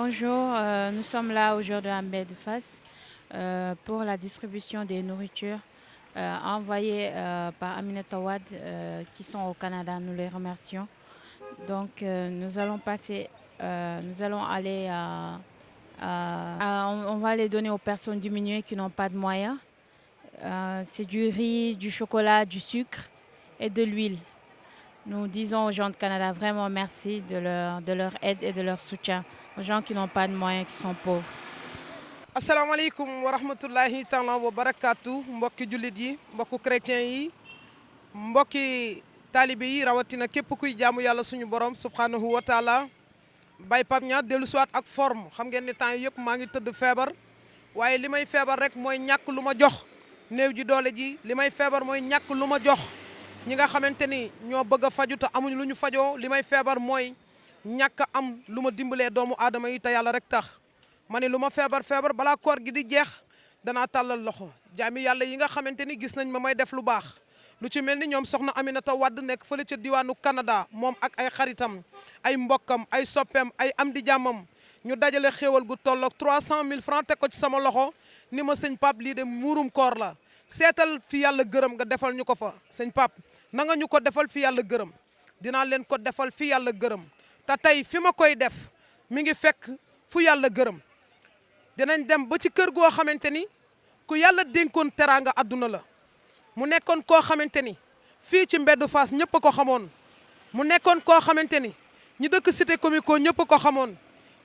Bonjour, nous sommes là aujourd'hui à Mbed Fass pour la distribution des nourritures envoyées par Aminata Wade qui sont au Canada. Nous les remercions. Donc, nous allons aller, on va les donner aux personnes diminuées qui n'ont pas de moyens. C'est du riz, du chocolat, du sucre et de l'huile. Nous disons aux gens de Canada vraiment merci de leur aide et de leur soutien aux gens qui n'ont pas de moyens, qui sont pauvres. asalaamaaleykum wa rahmatullahi taala wa barakaatu mbokki jullit yi mbokku chrétien yi mbokki taalibe yi rawatina képp kuy jaamu yàlla suñu borom subhanahu wa taala Baye Pape Niang dellu siwaat ak forme xam ngeen ni temps yëpp maa ngi tëdd feebar waaye li may feebar rek mooy ñàkk lu ma jox néew ji doole ji li may feebar mooy ñàkk lu ma jox ñi nga xamante ni ñoo bëgg a faju te amuñ lu ñu fajoo li may feebar mooy ñàkk am lu ma dimbalee doomu aadama yi te yàlla rek tax ma ne lu ma feebar balaa koor gi di jeex danaa tàllal loxo jaami yàlla yi nga xamante ni gis nañ ma may def lu baax lu ci mel ni ñoom soxna Aminata Wade nekk fële ca diwaanu Canada moom ak ay xaritam ay mbokkam ay soppeem ay am di jàmmam ñu dajale xéewal gu tolloog 300 000 francs teg ko ci sama loxo ni ma sëñ Pape lii de muurum koor la seetal fi yàlla gërëm nga defal ñu ko fa sëñ Pape na nga ñu ko defal fi yàlla gërëm dinaa leen ko defal fi yàlla gërëm te tey fi ma koy def mi ngi fekk fu yàlla gërëm dinañ dem ba ci kër goo xamante ni ku yàlla dénkoon teraanga àdduna la mu nekkoon koo xamante ni fii ci mbeddu Fass ñëpp a ko xamoon mu nekkoon koo xamante ni ñi dëkk cité comico ñëpp a ko xamoon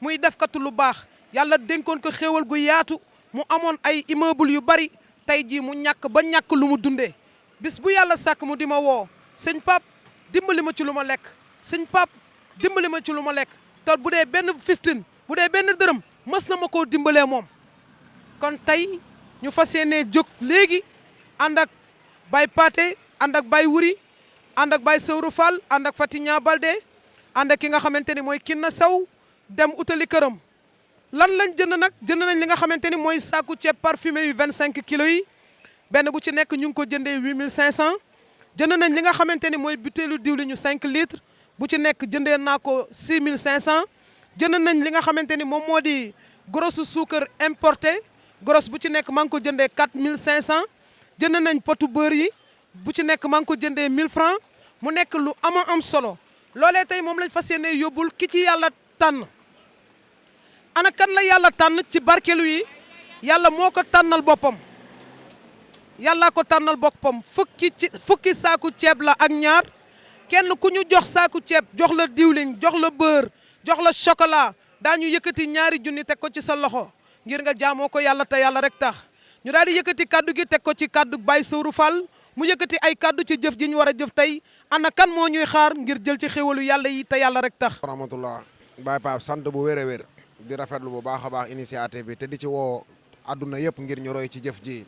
muy defkatu lu baax yàlla dénkoon ko xéewal gu yaatu mu amoon ay immeuble yu bari tey jii mu ñàkk ba ñàkk lu mu dundee bis bu yàlla sàkk mu di ma woo sëñ Pape dimbali ma ci lu ma lekk sëñ Pape dimbali ma ci lu ma lekk te bu dee benn 15 bu dee benn dërëm mës na ma koo dimbalee moom kon tey ñu fas yéenee jóg léegi ànd ak Baye Paté ànd ak Baye Wuri ànd ak Baye Sewru Fall ànd ak Fatigna Balde ànd ak ki nga xamante ni mooy Kinna Saw dem utali këram lan lañ jënd nag jënd nañ li nga xamante ni mooy saaku ceeb parfumé yu 25 kilos yi benn bu ci nekk ñu ngi ko jëndee 8500 jënd nañ li nga xamante ni mooy butéelu diwli ñu 5 litres bu ci nekk jëndee naa ko 6500 jënd nañ li nga xamante ni moom moo di grosse suukar importé grosse bu ci nekk maa ngi ko jëndee 4500 jënd nañ potu beurre yi bu ci nekk maa ngi ko jëndee 1000 francs mu nekk lu am solo loolee tey moom lañ fas yéene yóbbul ki ci yàlla tànn ana kan la yàlla tànn ci barkelu yi yàlla moo ko tànnal boppam yàllaa ko tànnal boppam fukki saaku ceeb la ak ñaar kenn ku ñu jox saaku ceeb jox la diwlin jox la beurre jox la chocolat daañu yëkkati ñaari junni teg ko ci sa loxo ngir nga jaamoo ko yàlla te yàlla rek tax ñu daal di yëkkati kaddu gi teg ko ci kaddu Baye Sewru Fall mu yëkkati ay kaddu ci jëf ji ñu war a jëf tey ana kan moo ñuy xaar ngir jël ci xéwalu yàlla yi te yàlla rek tax. rahmatullah Baye Pape sant bu wér a wér di rafetlu bu baax a baax initiative bi te di ci woo adduna yëpp ngir ñu roy ci jëf ji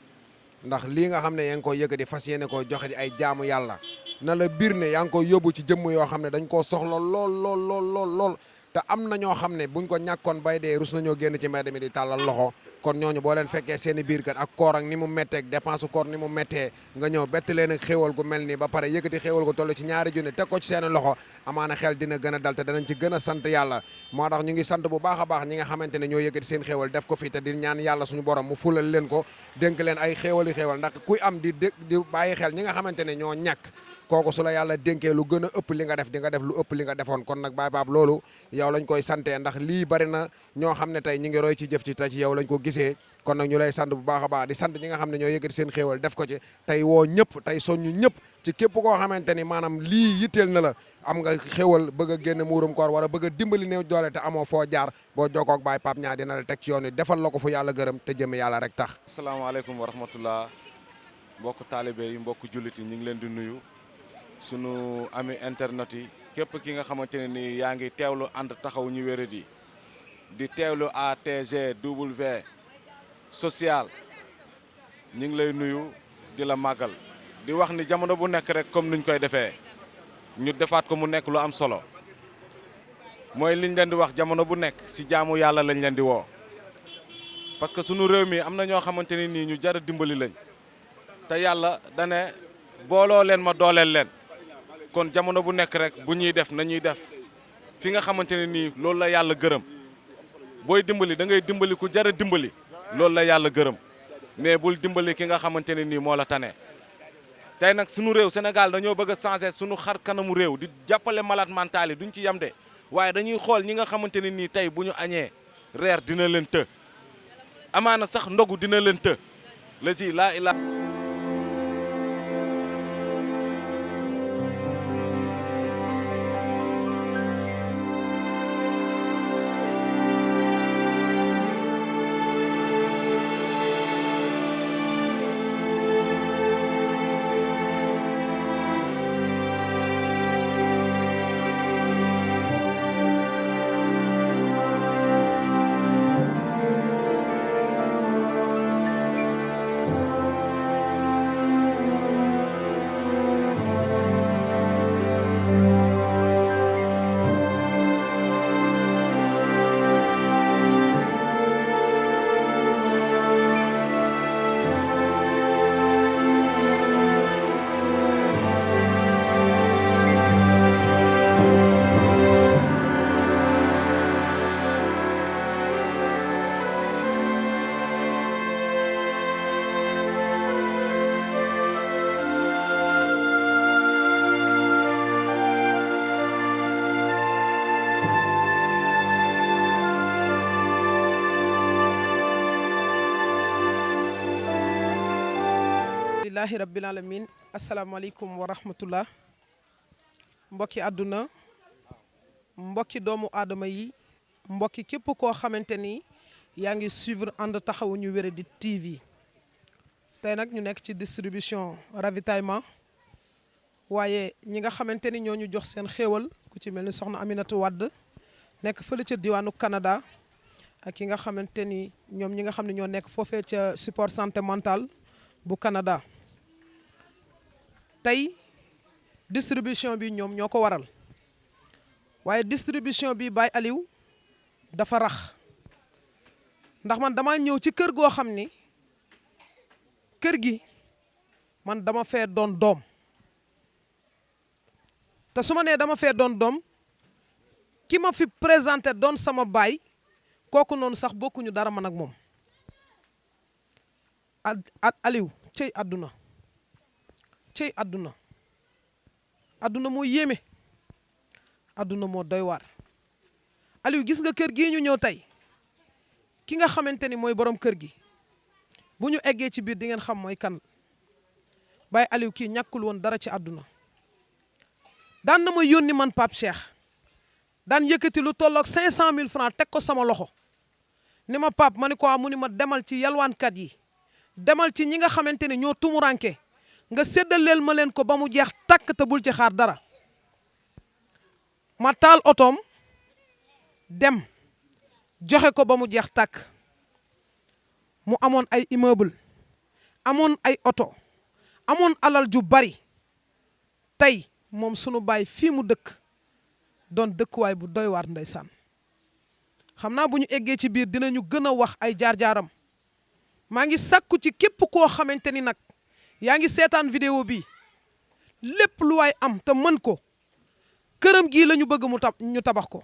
ndax lii nga xam ne yaa ngi koy yëkkati fas yéene ko joxe di ay jaamu yàlla na la biir ne yaa ngi koy yóbbu ci jëmm yoo xam ne dañ koo soxla lool te am na ñoo xam ne buñ ko ñàkkoon bay dee rus nañoo génn ci mbedd mi di tàllal loxo kon ñooñu boo leen fekkee seen i biir kër ak koor ak ni mu méttee ak dépense koor ni mu méttee nga ñëw bett leen ak xéewal gu mel nii ba pare yëkkati xéewal gu toll ci ñaari junni teg ko ci seen loxo amaana xel dina gën a dal te danañ ci gën a sant yàlla moo tax ñu ngi sant bu baax a baax ñi nga xamante ne ñoo yëkkati seen xéewal def ko fii te di ñaan yàlla suñu borom mu fulal leen ko dénk leen ay xéewali xéewal ndax kuy am di bàyyi xel ñi nga xamante ne ñoo ñàkk kooku su la yàlla dénkee lu gën a ëpp li nga def di nga def lu ëpp li nga defoon kon nag Baye Pape loolu yow lañ koy santee ndax lii bari na ñoo xam ne tey ñi ngi roy ci jëf ci te ci yow lañ ko gisee kon nag ñu lay sant bu baax a baax di sant ñi nga xam ne ñoo yëkkati seen xéewal def ko ci tey woo ñëpp tey soññu ñëpp ci képp koo xamante ni maanaam lii yitteel na la am nga xéewal bëgg a génn muurum koor wala bëgg a dimbali néew doole te amoo foo jaar boo jokkoo ak Baye Pape Niang dina la teg ci yoon wi defal la ko fu yàlla gërëm te jëm yàlla rek tax. asalaamaaleykum wa rahmatullah mbokk taalibe yi mbokk jullit yi ñu ngi leen di nuyu sunu ami internet yi képp ki nga xamante ne nii yaa ngi teewlu ànd taxaw ñu wéradi di teewlu ATGW social ñu ngi lay nuyu di la màggal di wax ni jamono bu nekk rek comme nuñ koy defee ñu defaat ko mu nekk lu am solo mooy liñ leen di wax jamono bu nekk si jaamu yàlla lañ leen di woo parce que sunu réew mi am na ñoo xamante ni nii ñu jar a dimbali lañ te yàlla dane booloo leen ma dooleel leen kon jamono bu nekk rek bu ñuy def nañuy def fi nga xamante ne nii loolu la yàlla gërëm booy dimbali da ngay dimbali ku jar a dimbali loolu la yàlla gërëm mais bul dimbali ki nga xamante ne nii moo la tane. tey nag sunu réew Sénégal dañoo bëgg a changer sunu xar kanamu réew di jàppale malade mental yi duñ ci yem de waaye dañuy xool ñi nga xamante ne nii tey bu ñu añee reer dina leen të amaana sax ndogu dina leen të la si laa ilaa lillahi rabbil alamin asalaamaaleykum wa rahmatullah mbokki àdduna mbokki doomu aadama yi mbokki képp koo xamante ni yaa ngi suivre ànd taxawu ñu wéradi TV tey nag ñu nekk ci distribution ravitaillement waaye ñi nga xamante ni ñoo ñu jox seen xéewal ku ci mel ni soxna Aminata Wade nekk fële ca diwaanu Canada ak ki nga xamante ni ñoom ñi nga xam ne ñoo nekk foofee ca support santé mentale bu Canada tey distribution bi ñoom ñoo ko waral waaye distribution bi Baye Aliou dafa rax ndax man dama ñëw ci kër goo xam ni kër gi man dama fee doon doom te su ma nee dama fee doon doom ki ma fi présenté doon sama baay kooku noonu sax bokkuñu dara man ak moom Aliou cey àdduna cey àdduna àdduna moo yéeme àdduna moo doy waar Aliou gis nga kër gii ñu ñëw tey ki nga xamante ni mooy borom kër gi bu ñu eggee ci biir di ngeen xam mooy kan Baye Aliou kii ñàkkul woon dara ci àdduna daan na ma yónni man Pape Cheikh daan yëkkati lu tolloog 500 000 francs teg ko sama loxo ni ma Pape ma ni ko mu ni ma demal ci yalwaankat yi demal ci ñi nga xamante ni ñoo tumuranke nga séddaleel ma leen ko ba mu jeex takk te bul ci xaar dara ma taal otoom dem joxe ko ba mu jeex takk mu amoon ay immeuble amoon ay oto amoon alal ju bari tey moom sunu baay fii mu dëkk doon dëkkuwaay bu doy waar ndeysaan xam naa bu ñu eggee ci biir dinañu gën a wax ay jaar-jaaram maa ngi sakku ci képp koo xamante ni nag yaa ngi seetaan vidéo bi lépp lu waay am te mën ko këram gii la ñu bëgg ñu tabax ko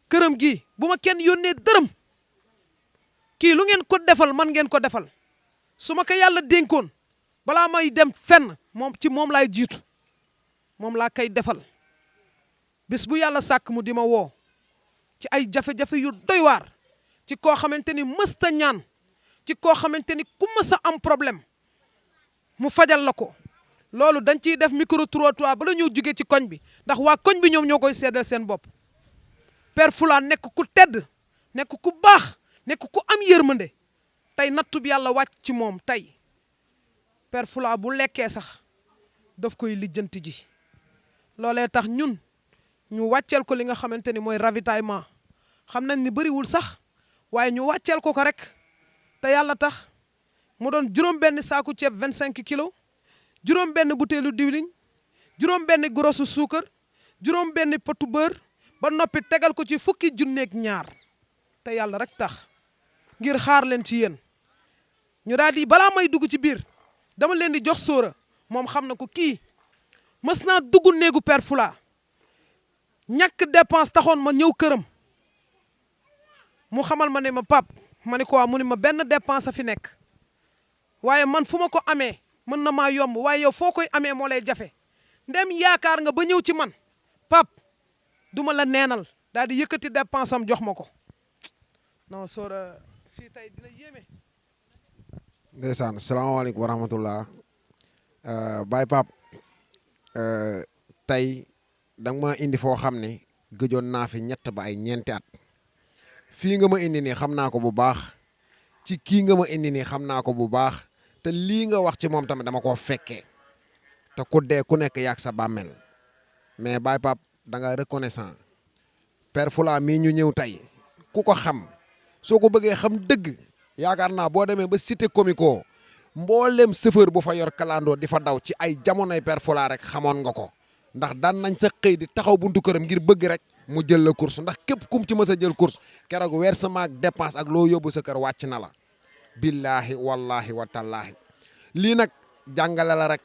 këram gii bu ma kenn yónnee dërëm kii lu ngeen ko defal man ngeen ko defal su ma ko yàlla dénkoon balaa may dem fenn moom laay jiitu moom laa koy defal bis bu yàlla sàkk mu di ma woo ci ay jafe-jafe yu doy waar ci koo xamante ni mësta ñaan ci koo xamante ni ku mës a am problème mu fajal la ko loolu dañ ciy def micro trottoir bala ñu jóge ci koñ bi ndax waa koñ bi ñoom ñoo koy seedal seen bopp Père Fula nekk ku tedd nekk ku baax nekk ku am yërmande tey nattu bi yàlla wàcc ci moom tey Père Fula bu lekkee sax daf koy lijjanti ji loolee tax ñun ñu wàcceel ko li nga xamante ni mooy ravitaillement xam nañ ni bëriwul sax waaye ñu wàcceel ko rek te yàlla tax mu doon juróom-benn saaku ceeb 25 kilos juróom-benn butéelu diwliñ juróom-benn gorosu suukar juróom-benn potu beurre ba noppi tegal ko ci fukki junneeg ñaar te yàlla rek tax ngir xaar leen ci yéen ñu daal di balaa may dugg ci biir dama leen di jox sóora moom xam na ko kii mës naa dugg néegu Père Fula ñàkk dépense taxoon ma ñëw këram mu xamal ma ne ma pap ma ne ko waa mu ne ma benn dépense a fi nekk waaye man fu ma ko amee mën na maa yomb waaye yow foo koy amee moo lay jafe ndem yaakaar nga ba ñëw ci man pap duma la neenal daal di yëkkati dépense am jox ma ko non Sora fii tey dina yéeme. ndeysaan salaamaaleykum wa rahmatullah Baye Pape tey da nga ma indi foo xam ne gëjoon naa fi ñett ba ay ñeenti at fii nga ma indi nii xam naa ko bu baax ci kii nga ma indi nii xam naa ko bu baax te lii nga wax ci moom tamit dama koo fekkee te ku dee ku nekk yaag sa bàmmeel mais Baye Pape da nga reconnaissant Père Fula mii ñu ñëw tey ku ko xam soo ko bëggee xam dëgg yaakaar naa boo demee ba cité comico mboolem chauffeur bu fa yor kalandoo di fa daw ci ay jamonoy Père Fula rek xamoon nga ko ndax daan nañ sa xëy di taxaw buntu këram ngir bëgg rek mu jël la course ndax képp kum ci mës a jël course keroog versement ak dépense ak loo yóbbu sa kër wàcc na la billaahi wallahi wa tallaahi lii nag jàngale la rek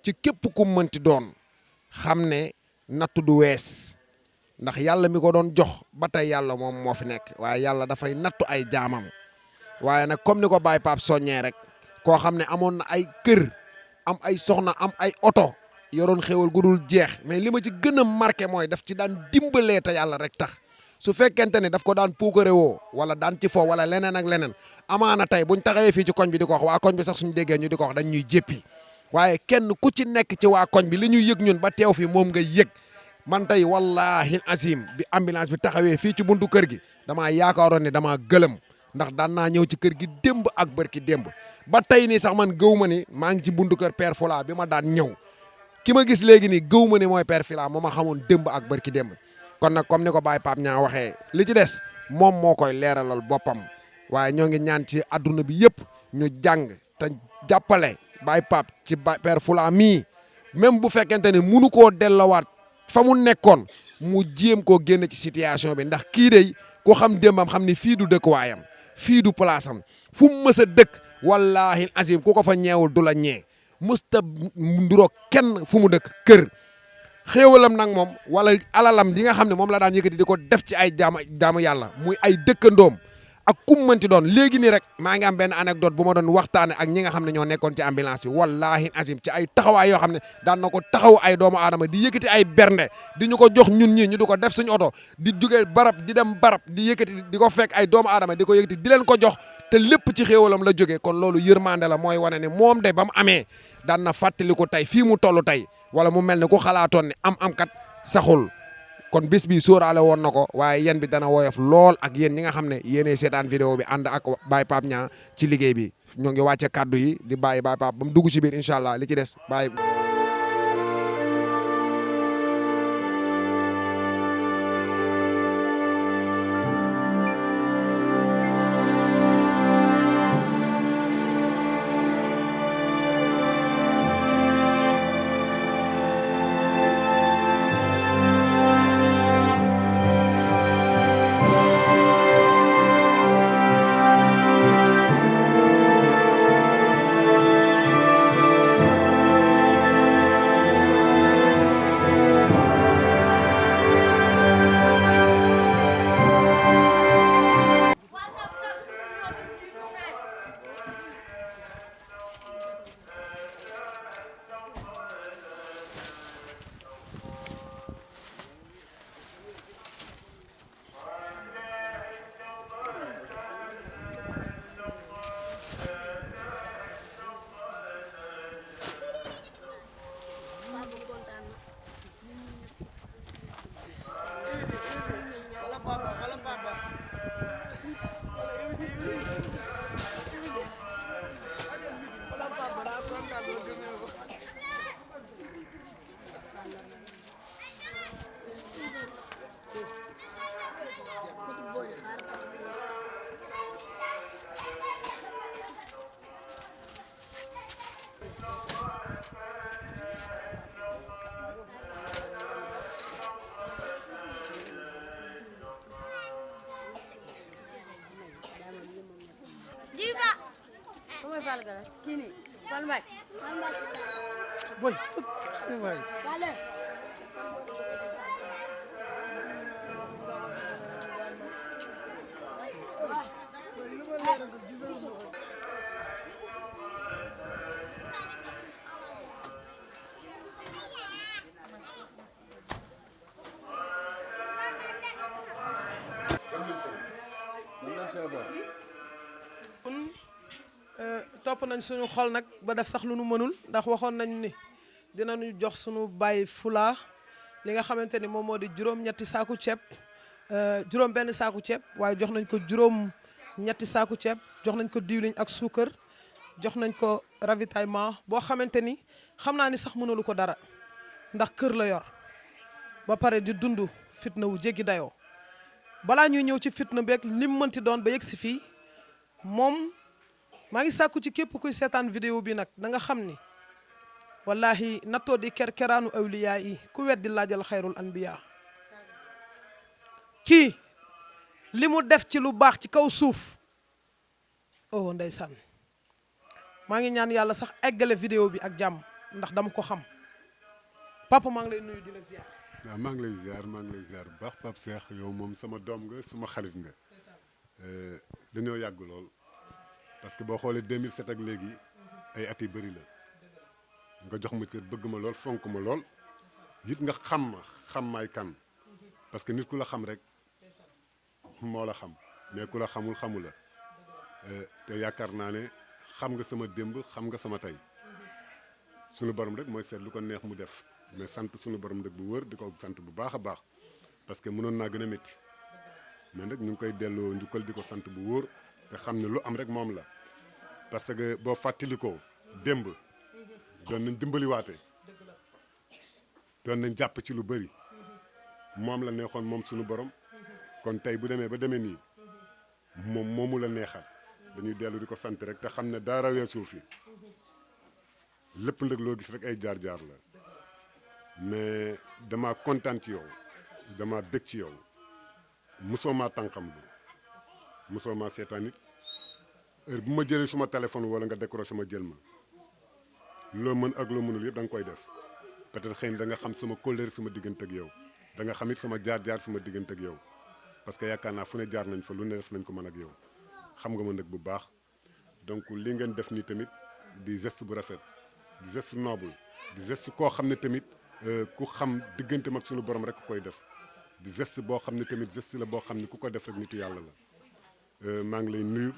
ci képp ku mënti doon xam ne nattu du wees ndax yàlla mi ko doon jox ba tey yàlla moom moo fi nekk waaye yàlla dafay nattu ay jaamam waaye nag comme ni ko Baye Pape soññee rek koo xam ne amoon na ay kër am ay soxna am ay oto yoroon xéwal gu dul jeex mais li ma ci gën a marqué mooy daf ci daan dimbalee te yàlla rek tax su fekkente ne daf ko daan puukare woo wala daan ci fo wala leneen ak leneen amaana tey buñ taxawee fii ci koñ bi di ko wax waa koñ bi sax suñu déggee ñu di ko wax dañ ñuy jéppi waaye kenn ku ci nekk ci waa koñ bi li ñuy yëg ñun ba teew fii moom nga yëg man tey wallahi azim bi ambulance bi taxawee fii ci buntu kër gi damaa yaakaaroon ne damaa gëlëm ndax daan naa ñëw ci kër gi démb ak bërki démb ba tey nii sax man gëw ma ni maa ngi ci buntu kër Père Fula bi ma daan ñëw ki ma gis léegi nii gëw ma ni mooy Père Fula moo ma xamoon démb ak bërki démb kon nag comme ni ko Baye Pape ñaa waxee li ci des moom moo koy leeralal boppam waaye ñoo ngi ñaan ci adduna bi yëpp ñu jàng te jàppale Baye Pape ci Père Fula mii même bu fekkente ne munu koo dellowaat fa mu nekkoon mu jéem koo génn ci situation bi ndax kii dey ku xam démbam xam ni fii du dëkkuwaayam fii du place am fu mu mës a dëkk wallahi azim ku ko fa ñeewul du la ñee mësta nduroo kenn fu mu dëkk kër xéewalam nag moom wala alalam di nga xam ne moom la daan yëkkati di ko def ci ay jaamu yàlla muy ay dëkkandoom ak kum mënti doon léegi nii rek maa ngi am benn anecdote bu ma doon waxtaane ak ñi nga xam ne ñoo nekkoon ci ambulance bi wallahi azim ci ay taxawaay yoo xam ne daan na ko taxaw ay doomu aadama di yëkkati ay bernde di ñu ko jox ñun ñii ñu di ko def suñu oto di jóge barab di dem barab di yëkkati di ko fekk ay doomu aadama di ko yëkkati di leen ko jox te lépp ci xéewalam la jógee kon loolu yërmande la mooy wane ne moom de ba mu amee daan na fàttali ko tey fii mu toll tey wala mu mel ne ku xalaatoon ne am kat saxul kon bis bi sóoraale woon na ko waaye yéen bi dana woyof lool ak yéen ñi nga xam ne yéenay seetaan vidéo bi ànd ak Baye Pape ñaa ci liggéey bi ñoo ngi wàcce kaddu yi di bàyyi Baye Pape ba mu dugg ci biir incha allah li ci des bàyyi. Boy, boy. kon topp nañ suñu xol nag ba def sax lu nu mënul ndax waxoon nañ ni dinañu jox suñu bàyyi Fula li nga xamante ni moom moo di juróom-ñetti saaku ceeb juróom benn saaku ceeb waaye jox nañ ko juróom-ñetti saaku ceeb jox nañ ko diwliñ ak suukar jox nañ ko ravitaillement boo xamante ni xam naa ni sax mënulu ko dara ndax kër la yor ba pare di dund fitna wu jéggi dayoo balaa ñuy ñëw ci fitna beeg li mu mënti doon ba yegg si fii moom maa ngi sàkku ci képp kuy seetaan vidéo bi nag da nga xam ni wallahi nattoo di kerkeraanu awliyaa yi ku weddi laajal xayrul anbiya kii li mu def ci lu baax ci kaw suuf oh ndeysaan maa ngi ñaan yàlla sax eggale vidéo bi ak jàmm ndax dama ko xam papa maa ngi lay nuyu di la ziar. waaw maa ngi lay ziar bu baax Pape Cheikh yow moom sama doom nga suma xarit nga dañoo yàgg lool parce que boo xoolee 2007 ak léegi ay at yu bëri la nga jox ma cër bëgg ma lool fonk ma lool it nga xam maay kan parce que nit ku la xam rek moo la xam mais ku la xamul xamu la te yaakaar naa ne xam nga sama démb xam nga sama tey sunu borom rek mooy seet lu ko neex mu def mais sant sunu borom rek bu wër di ko sant bu baax a baax parce que mënoon naa gën a métti mais nag ñu ngi koy delloo njukkal di ko sant bu wóor te xam ne lu am rek moom la parce que boo fàttalikoo démb doon nañ dimbaliwaate doon nañ jàpp ci lu bëri moom la neexoon moom sunu borom kon tey bu demee ba demee nii moom moomu la neexal dañuy dellu di ko sant rek te xam ne dara weesu fi lépp nag loo gis rek ay jaar-jaar la mais dama kontaan ci yow dama bég ci yow mosoo maa tànqam lu mosoo maa seetaan it heure bu ma jëlee suma téléphone wala nga décroché ma jël ma loo mën ak loo mënul yëpp da nga koy def peut-être xëy na da nga xam sama kóllëre sama diggante ak yow da nga xam it sama jaar-jaar sama diggante ak yow parce que yaakaar naa fu ne jaar nañ fa lu ne def nañ ko mën ak yow xam nga ma nag bu baax donc li ngeen def nii tamit di geste bu rafet di geste noble di geste koo xam ne tamit ku xam diggante mag sunu borom rek koy def di geste boo xam ne tamit geste la boo xam ne ku ko def rek nitu yàlla la maa ngi lay nuyu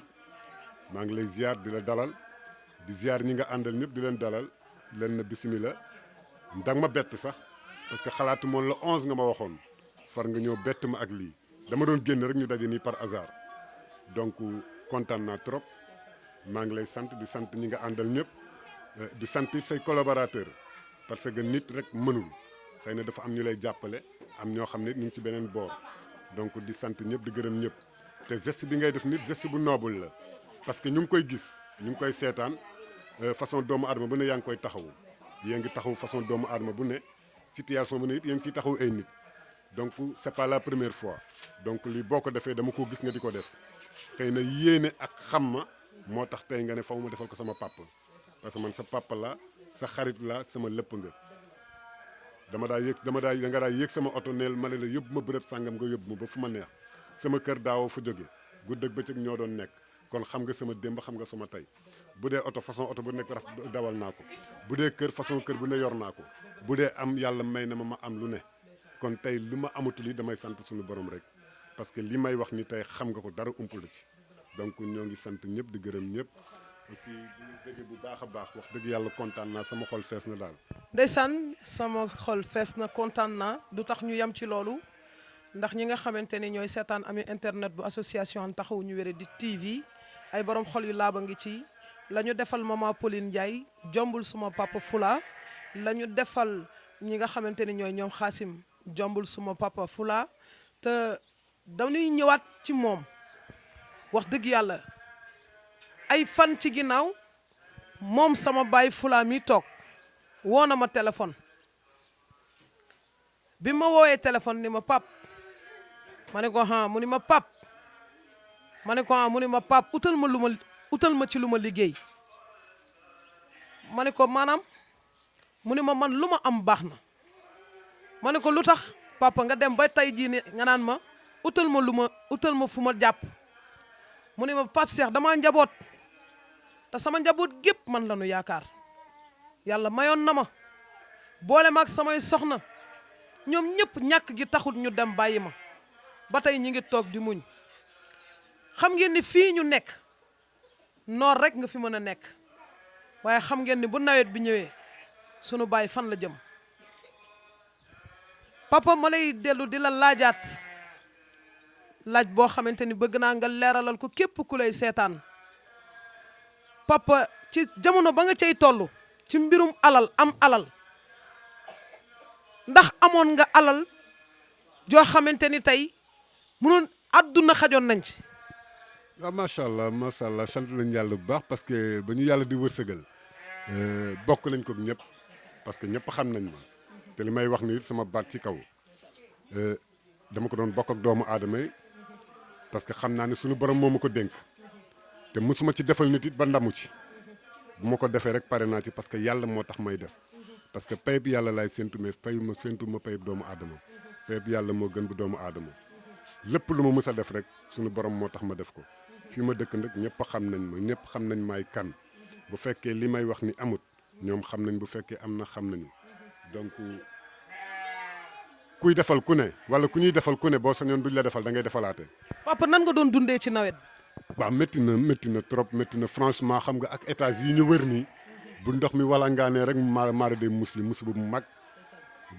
maa ngi lay ziar di la dalal di ziar ñi nga àndal ñëpp di leen dalal leen na bisimilah danga ma bett sax parce que xalaatu moon la 11 nga ma waxoon far nga ñëw bett ma ak lii dama doon génn rek ñu daje nii par hasard donc kontaan naa trop maa ngi lay sant di sant ñi nga àndal ñëpp di sant say collaborateur parce que nit rek mënul xëy na dafa am ñu lay jàppale am ñoo xam ne ñu ngi ci beneen boor donc di sant ñëpp di gërëm ñëpp te geste bi ngay def nit geste bu noble la parce que ñu ngi koy gis ñu ngi koy seetaan façon doomu aadama bu ne yaa ngi koy taxawu yaa ngi taxaw façon doomu aadama bu ne situation bu ne it yaa ngi ciy taxaw ay nit donc c'est pas la première fois donc lii boo ko defee dama ko gis nga di ko def xëy na yéene ak xam ma moo tax tey nga ne faw ma defal ko sama papa parce que man sa papa la sa xarit la sama lépp nga da nga daa yéeg sama oto neel ma ne la yóbbu ma bërëb sàngam nga yóbbu ma ba fu ma neex sama kër daawoo fa jóge guddeeg bëccëg ñoo doon nekk kon xam nga sama démb xam nga sama tey bu dee oto façon oto bu nekk dawal naa ko bu dee kër façon kër bu ne yor naa ko bu dee am yàlla may na ma am lu ne kon tey lu ma amatul yi damay sant suñu borom rek parce que li may wax ni tey xam nga ko dara umpul ci donc ñoo ngi sant ñëpp di gërëm ñëpp aussi di dégg bu baax a baax wax dëgg yàlla kontaan naa sama xol fees na daal. ndeysaan sama xol fees na kontaan naa du tax ñu yem ci loolu ndax ñi nga xamante ni ñooy seetaan ami internet bu association taxawu ñu wéré di TV ay borom xol yu laaba ngi ci la ñu defal maman Pauline Ndiaye jombul suma papa Fula la ñu defal ñi nga xamante ni ñooy ñoom Xaasim jombul suma papa Fula te dañuy ñëwaat ci moom wax dëgg yàlla ay fan ci ginnaaw moom sama baay Fula mi toog woo na ma téléphone bi ma woowee téléphone ni ma pap ma ne ko mu ni ma pap ma ne ko mu ni ma pap utal ma ci lu ma liggéey ma ne ko maanaam mu ni ma man lu ma am baax na ma ne ko lu tax papa nga dem ba tey jii ni nga naan ma utal ma fu ma jàpp mu ni ma Pape Cheikh damaa njaboot te sama njaboot gépp man la nu yaakaar yàlla mayoon na ma boole ma ak samay soxna ñoom ñëpp ñàkk gi taxut ñu dem bàyyi ma ba tey ñi ngi toog di muñ xam ngeen ni fii ñu nekk noor rek nga fi mën a nekk waaye xam ngeen ni bu nawet bi ñëwee sunu baay fan la jëm papa ma lay dellu di la laajaat laaj boo xamante ni bëgg naa nga leeralal ko képp ku lay seetaan papa ci jamono ba nga cay toll ci mbirum alal am alal ndax amoon nga alal joo xamante ni tey mënoon àdduna xajoon nañ ci. waaw macha allah sant nañu yàlla bu baax parce que ba ñu yàlla di wërsëgal bokk nañ ko ñëpp parce que ñëpp xam nañ ma te li may wax ni sama baat ci kaw dama ko doon bokk ak doomu aadama yi parce que xam naa ne suñu borom moo ma ko dénk te mosuma ci defal nit it ba ndamu ci bu ma ko defee rek pare naa ci parce que yàlla moo tax may def parce que payib yàlla laay séntu mais séntu ma payib doomu aadama payib yàlla moo gën bu doomu aadama lépp lu ma mës a def rek suñu borom moo tax ma def ko fii ma dëkk nag ñëpp xam nañ ma ñëpp xam nañ maay kan bu fekkee li may wax ni amut ñoom xam nañ bu fekkee am na xam nañu donc kuy defal ku ne wala ku ñuy defal ku ne boo sañoon duñ la defal da ngay defalaate. papa nan nga doon dundee ci nawet. waaw métti na trop métti na franchement xam nga ak états yi ñu wër nii bu ndox mi wala ngaanee rek maara day musiba bu mag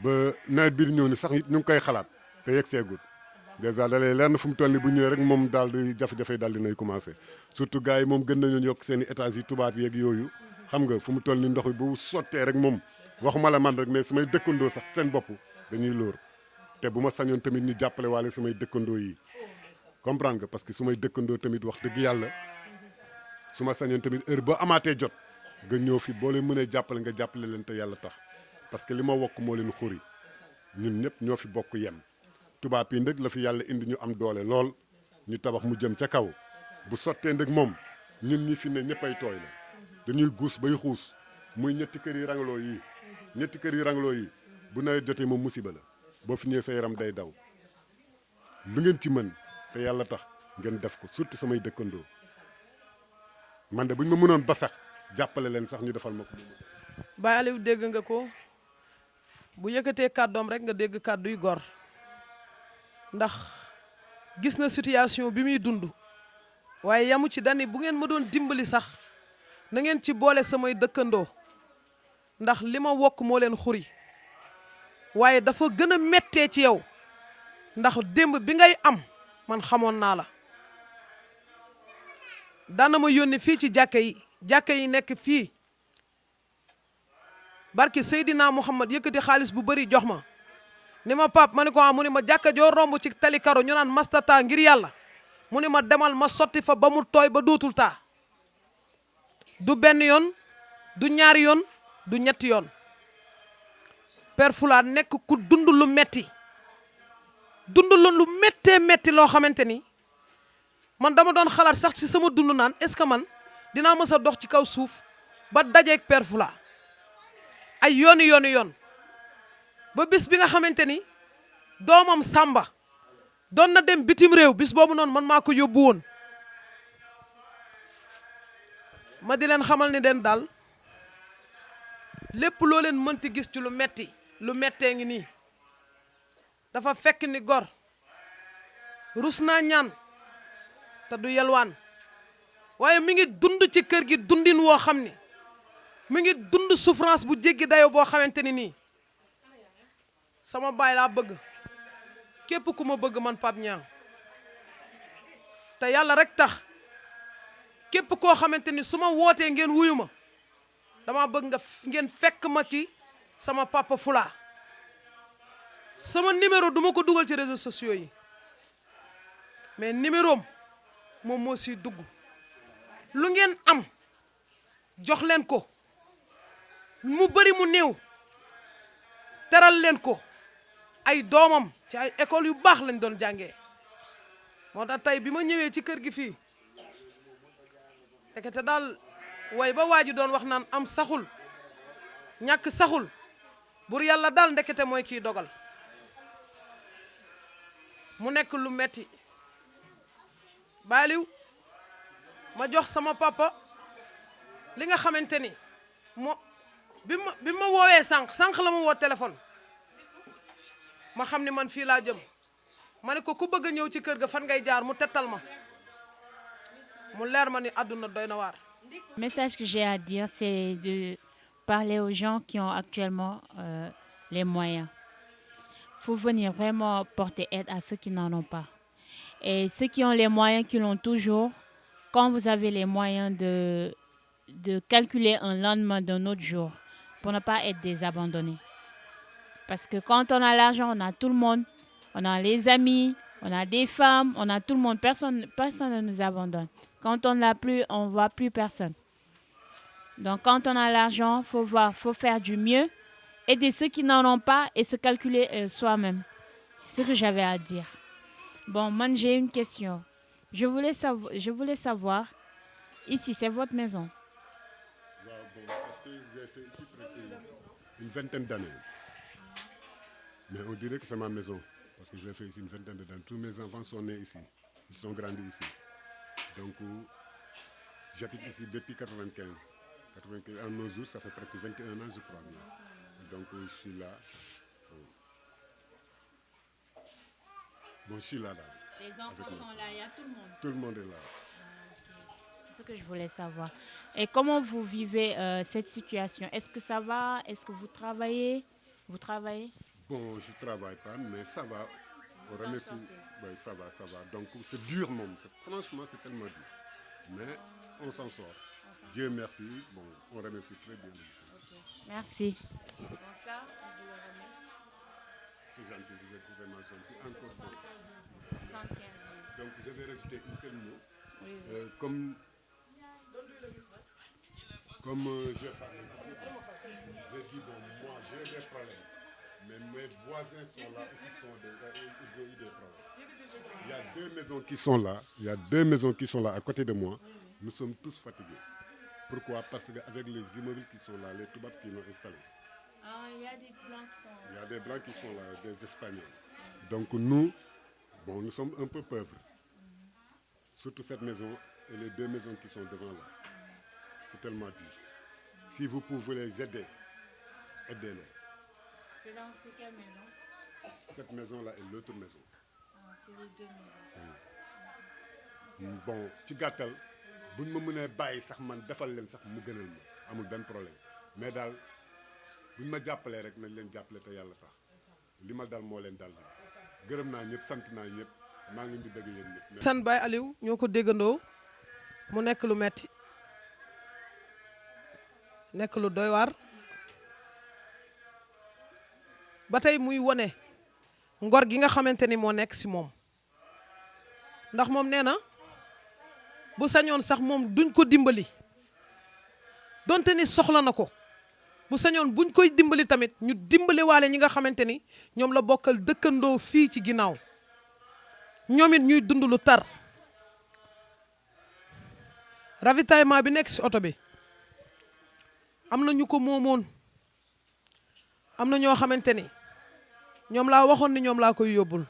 ba nawet bi di ñëw ni sax ñu ngi koy xalaat te yegg seegul dèjà da lay leer na fu mu toll nii bu ñëwee rek moom daal di jafe-jafe daal dinay commencé surtout gars yi moom gën nañu yokk seen i états yi tubaab yeeg yooyu xam nga fu mu toll nii ndox mi bu sottee rek moom waxuma la man rek mais samay dëkkandoo sax seen bopp dañuy lóor te bu ma sañoon tamit ñu jàppale waale samay dëkkandoo yi comprendre nga parce que su may dëkkandoo tamit wax dëgg yàlla su ma sañoon tamit heure boo amaatee jot nga ñëw fi boo leen mënee jàppale nga jàppale leen te yàlla tax parce que li ma wokk moo leen xuri ñun ñëpp ñoo fi bokk yem tubaab yi ndëg la fi yàlla indi ñu am doole lool ñu tabax mu jëm ca kaw bu sottee ndëg moom ñun ñi fi ne ñëppay tooy la dañuy guus bay xuus muy ñetti kër yi rangaloo yi bu nawet jotee moom musiba la boo fi ñëwee sa yaram day daw lu ngeen ci mën te yàlla tax ngeen def ko surtout samay dëkkandoo man de bu ñu ma mënoon ba sax jàppale leen sax ñu defal ma ko. Baye Aliou dégg nga ko bu yëkkatee kàddoom rek nga dégg kàddu yu gor ndax gis na situation bi muy dund waaye yamu ci dani bu ngeen ma doon dimbali sax na ngeen ci boole samay dëkkandoo ndax li ma wokk moo leen xuri waaye dafa gën a mettee ci yow ndax démb bi ngay am man xamoon naa la daana ma yónni fii ci jàkka yi nekk fii barki Seydina Muhammad yëkkati xaalis bu bëri jox ma ni ma pap ma ni ko mu ni ma jàkka joo romb ci tali karo ñu naan mastata ngir yàlla mu ni ma demal ma sotti fa ba mu tooy ba dootul taa du benn yoon du ñaari yoon du ñetti yoon Père Fula nekk ku dund lu metti dund lu méttee metti loo xamante ni man dama doon xalaat sax ci sama dund naan est-ce que man dinaa mës a dox ci kaw suuf ba dajeeg Père Fula ay yoon ba bis bi nga xamante ni doomam Samba doon na dem bitim réew bis boobu noonu man maa ko yóbbu woon ma di leen xamal ni den daal lépp loo leen mënti gis ci lu mettee ngi nii dafa fekk ni gor rus naa ñaan te du yelwaan waaye mi ngi dund ci kër gi dundin woo xam ni mi ngi dund souffrance bu jéggi dayo boo xamante ni nii sama baay laa bëgg képp ku ma bëgg man Pape Niang te yàlla rek tax képp koo xamante ni su ma wootee ngeen wuyu ma dama bëgg ngeen fekk ma ci sama papa Fula sama numéro duma ko dugal ci réseaux sociaux yi mais numéro am moom moo siy dugg lu ngeen am jox leen ko mu bëri mu néew teral leen ko ay doomam ci ay école yu baax lañ doon jàngee moo tax tey bi ma ñëwee ci kër gi fii te daal way ba waa ji doon wax naan am saxul ñàkk saxul bur yàlla daal ndekete mooy kii dogal mu nekk lu metti baaliw ma jox sama papa li nga xamante ni bi ma woowee sànq la ma woo téléphone ma xam ni man fii laa jëm ma ne ko ku bëgg a ñëw ci kër ga fan ngay jaar mu tettal ma mu leer ma ni àdduna doy na waar. Le message que j'ai à dire, c'est de parler aux gens qui ont actuellement les moyens. Il faut venir vraiment porter aide à ceux qui n'en ont pas. Et ceux qui ont les moyens, qui l'ont toujours, quand vous avez les moyens de calculer un lendemain d'un autre jour pour ne pas être désabandonné. Parce que quand on a l'argent, on a tout le monde. On a les amis, on a des femmes, on a tout le monde. Personne ne nous abandonne. Quand on n'a plus, on ne voit plus personne. Donc quand on a l'argent, il faut faire du mieux, aider ceux qui n'en ont pas et se calculer soi-même. C'est ce que j'avais à dire. Bon, moi j'ai une question. Je voulais savoir, ici c'est votre maison. Parce que j'ai fait ici presque une vingtaine d'années. Mais on dirait que c'est ma maison. Parce que j'ai fait ici une vingtaine d'années. Tous mes enfants sont nés ici. Ils sont grandis ici. Donc, j'habite ici depuis 95. En nos jours, ça fait presque 21 ans, je crois. Donc, je suis là. Bon, je suis là. Les enfants sont là, il y a tout le monde. Tout le monde est là. C'est ce que je voulais savoir. Et comment vous vivez cette situation? Est-ce que ça va? Est-ce que vous travaillez? Vous travaillez? Bon, je ne travaille pas, mais ça va. On remercie. Oui, ça va. Donc, c'est dur, même. Franchement, c'est tellement dur. Mais on s'en sort. Dieu merci. Bon, on remercie très bien. Okay. Merci. Bon, ça, je le remets. C'est gentil, vous êtes vraiment gentil. Encore 75 000. Donc, je vais rajouter une seule mot. Oui. Comme je parlais, j'ai dit, bon, moi, j'ai des problèmes. Mais mes voisins sont là, ils ont eu des problèmes. Il y a deux maisons qui sont là à côté de moi. Nous sommes tous fatigués. Pourquoi? Parce qu'avec les immeubles qui sont là, les Toubabs qui l'ont installé. Il y a des blancs qui sont là. Il y a des blancs qui sont là, des Espagnols. Donc nous sommes un peu pauvres. Surtout cette maison et les deux maisons qui sont devant là. C'est tellement dur. Si vous pouvez les aider, aidez-les. C'est quelle maison? Cette maison-là et l'autre maison. C'est les deux maisons. Oui. Bon, ci gàttal buñ ma mënee bàyyi sax man defal leen sax mu gënal ma amul benn problème mais daal buñ ma jàppalee rek nañ leen jàppale te yàlla tax li ma dal moo leen dal gërëm naa ñëpp sant naa ñëpp maa ngi leen di bëgg yéen ñëpp. San Baye Aliou ñoo ko déggandoo mu nekk lu metti nekk lu doy waar ba tey muy wone ngor gi nga xamante ni moo nekk si moom ndax moom nee na bu sañoon sax moom duñ ko dimbali donte ni soxla na ko bu sañoon buñ koy dimbali tamit ñu dimbali waale ñi nga xamante ni ñoom la bokkal dëkkandoo fii ci ginnaaw ñoom it ñuy dund lu tar ravitaillement bi nekk si oto bi am na ñu ko moomoon am na ñoo xamante ni ñoom laa waxoon ni ñoom laa koy yóbbul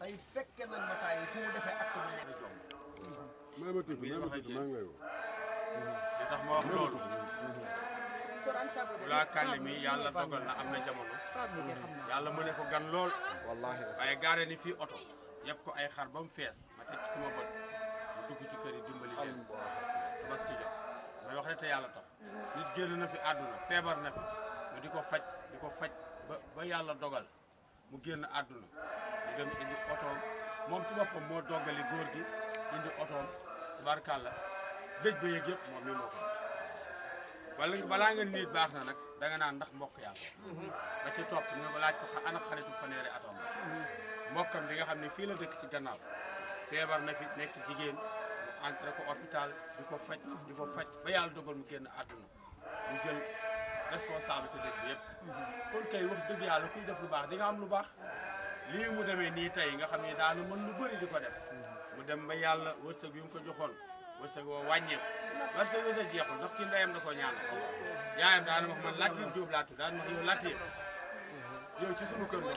tey fekke nañ ba taay fu mu defee acte bu mën a jom maa ngi lay woo. li tax ma wax loolu Fula Kandé mi yàlla dogal na am na jamono yàlla mu ne ko gan lool wallaahi waaye gaare ni fii oto yëpp ko ay xar ba mu fees ma teg ci sama bët mu dugg ci kër yi dimbali leen tabaski jot may wax rek te yàlla tax nit génn na fi àdduna feebar na fi mu di ko faj ba yàlla dogal mu génn àdduna mu dem indi otoom moom ci boppam moo doggali góor gi indi otoom tubaarkàlla dëj ba yëg yëpp moom mi moo ko def balaa nga nit baax na nag danga naan ndax mbokk yaa ko ba ci topp ñu ko laaj ko ana xaritu fanweeri atom ba mbokkam bi nga xam ne fii la dëkk ci gannaaw feebar na fi nekk jigéen mu entré ko hôpital di ko faj ba yàlla dogal mu génn àdduna mu jël responsabilité dëj bi yëpp kon kay wax dëgg yàlla kuy def lu baax di nga am lu baax lii mu demee nii tey nga xam ne daanu mën lu bëri di ko def mu dem ba yàlla wërsëg bi mu ko joxoon wërsëg woo wàññeeku wërsëg wërsëg jeexul ndax ki ndeyam da ko ñaanal yaayam daana wax man Latir Diop laa tudd daan wax yow Latir yow ci sunu kër nga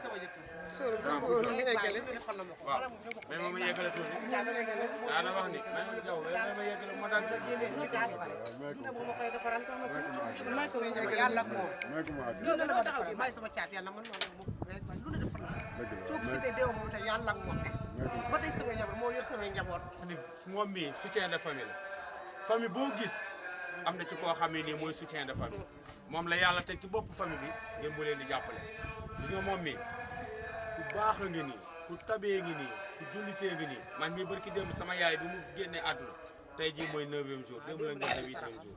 waaw mais moom ma yeggale tuuti daana wax ni mais man gaw ma yeggale ma dagg yàlla moom loolu la ma defal may sama caat yàlla man lu ne defal soo gisee tey deewam bu tey yàlla ak moom ba tey sama njaboot moo yor sama njaboot moom mii soutien de famille la famille boo gis am na ci koo xam ne nii mooy soutien de famille moom la yàlla teg ci bopp famille bi ngeen mu leen di jàppale gis nga moom mii ku baax a ngi nii ku tabee ngi nii ku jullitee ngi nii man mii barki démb sama yaay bi mu génnee àdduna tey jii mooy 9e jour démb lañ génne 8e jour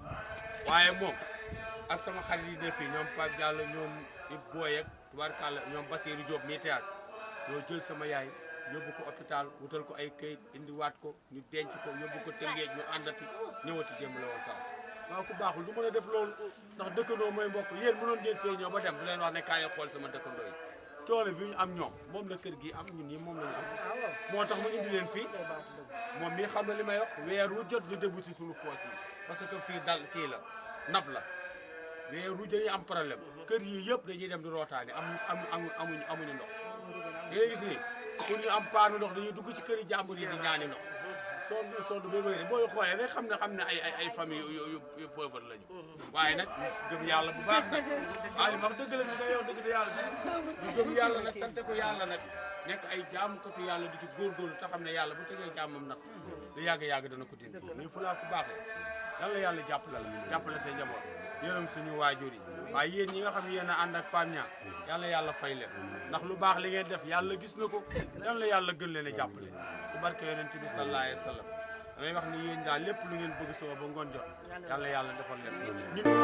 waaye moom ak sama xarit yi ne fii ñoom Pape Diallo ñoom Ibou Boye ak tubaarkàlla ñoom Basirou Diop mii théâtre yoo jël sama yaay yóbbu ko hôpital wutal ko ay këyit indiwaat ko ñu denc ko yóbbu ko Tëngéej ñu àndati ñëwati démb la woon sant waaw ku baaxul du mën a def loolu ndax dëkkandoo mooy mbokk yéen mënoon ngeen fee ñëw ba dem du leen wax ne kaay xool sama dëkkandoo yi coono bi ñu am ñoom moom la kër gi am ñun ñi moom la ñu am moo tax mu indi leen fii moom mii xam na li may wax weer wu jot ñu début si suñu foos yi parce que fii dal kii la nab la weer wu jot ñu am problème kër yi yëpp dañuy dem di rootaani amuñu ndox da ngay gis ni pour ñu am paanu ndox dañuy dugg ci kër yi jàmbur yi di ñaani ndox sonn ba bëgg booy xoolee rek xam ne ay famille yu pauvre lañu waaye nag gëm yàlla bu baax nag Ali wax dëgg la ñu day yow dëgg te yàlla ñu gëm yàlla nag sante ko yàlla nag nekk ay jaamukatu yàlla di ci góorgóorlu te xam ne yàlla bu tegee jaamam nag da yàgg dana ko dindi mais Fula ku baax la yàlla jàppale say njaboot yërëm suñu waajur yi waaye yéen ñi nga xam ne yéen a ànd ak Pape Niang yàlla fay leen ndax lu baax li ngeen def yàlla gis na ko yàlla gën leen a jàppale ci barke yonent bi sallallahu alayhi wa sallam damay wax ni yéen daal lépp lu ngeen bëgg soo ba ngoon jot yàlla defal leen